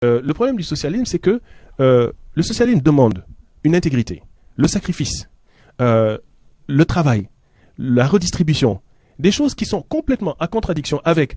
Le problème du socialisme, c'est que le socialisme demande une intégrité, le sacrifice, le travail, la redistribution, des choses qui sont complètement en contradiction avec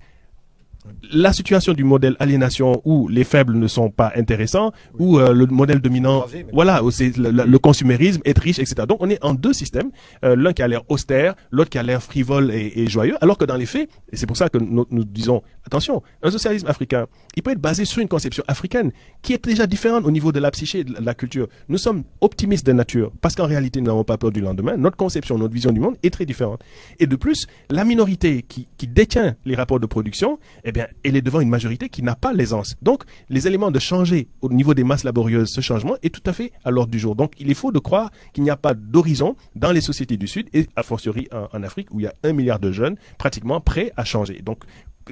la situation du modèle aliénation où les faibles ne sont pas intéressants, oui. Où le modèle dominant, voilà, c'est le consumérisme, être riche, etc. Donc on est en deux systèmes, l'un qui a l'air austère, l'autre qui a l'air frivole et joyeux, alors que dans les faits, et c'est pour ça que nous disons, attention, un socialisme africain, il peut être basé sur une conception africaine qui est déjà différente au niveau de la psyché et de la culture. Nous sommes optimistes de nature, parce qu'en réalité nous n'avons pas peur du lendemain, notre conception, notre vision du monde est très différente. Et de plus, la minorité qui détient les rapports de production, eh bien, elle est devant une majorité qui n'a pas l'aisance. Donc, les éléments de changer au niveau des masses laborieuses, ce changement est tout à fait à l'ordre du jour. Donc, il est faux de croire qu'il n'y a pas d'horizon dans les sociétés du Sud et a fortiori en Afrique où il y a 1 milliard de jeunes pratiquement prêts à changer. Donc,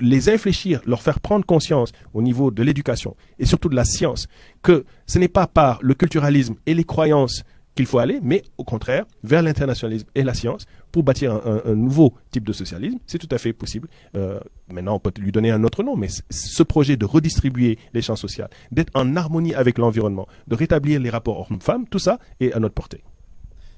les infléchir, leur faire prendre conscience au niveau de l'éducation et surtout de la science que ce n'est pas par le culturalisme et les croyances qu'il faut aller, mais au contraire, vers l'internationalisme et la science pour bâtir un nouveau type de socialisme. C'est tout à fait possible. Maintenant, on peut lui donner un autre nom, mais ce projet de redistribuer les chances sociales, d'être en harmonie avec l'environnement, de rétablir les rapports hommes-femmes, tout ça est à notre portée.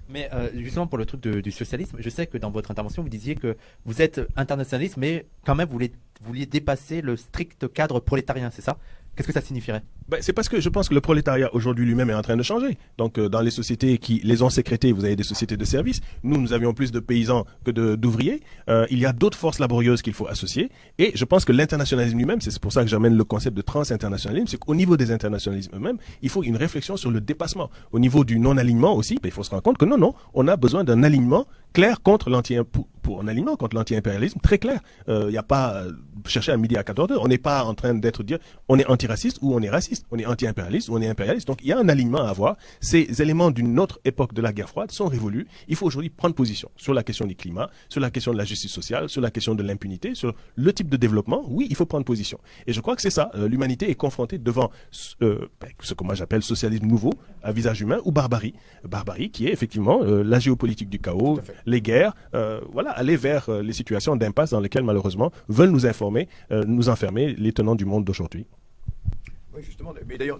Mais justement, pour le truc du socialisme, je sais que dans votre intervention, vous disiez que vous êtes internationaliste, mais quand même, vous vouliez dépasser le strict cadre prolétarien, c'est ça? Qu'est-ce que ça signifierait? C'est parce que je pense que le prolétariat aujourd'hui lui-même est en train de changer. Donc dans les sociétés qui les ont sécrétées, vous avez des sociétés de services. Nous avions plus de paysans que d'ouvriers. Il y a d'autres forces laborieuses qu'il faut associer. Et je pense que l'internationalisme lui-même, c'est pour ça que j'amène le concept de transinternationalisme, c'est qu'au niveau des internationalismes eux-mêmes, il faut une réflexion sur le dépassement. Au niveau du non-alignement aussi, il faut se rendre compte que non, on a besoin d'un alignement clair contre pour un alignement contre l'anti-impérialisme très clair. Il n'y a pas chercher à midi à 14h. On n'est pas en train d'être dire on est antiraciste ou on est raciste. On est anti-impérialiste ou on est impérialiste. Donc il y a un alignement à avoir. Ces éléments d'une autre époque de la guerre froide sont révolus. Il faut aujourd'hui prendre position sur la question du climat, sur la question de la justice sociale, sur la question de l'impunité, sur le type de développement. Oui, il faut prendre position. Et je crois que c'est ça. L'humanité est confrontée devant ce que moi j'appelle socialisme nouveau, à visage humain, ou barbarie. Barbarie qui est effectivement la géopolitique du chaos, les guerres, voilà, aller vers les situations d'impasse dans lesquelles malheureusement veulent nous informer, nous enfermer les tenants du monde d'aujourd'hui. Oui, justement. Mais d'ailleurs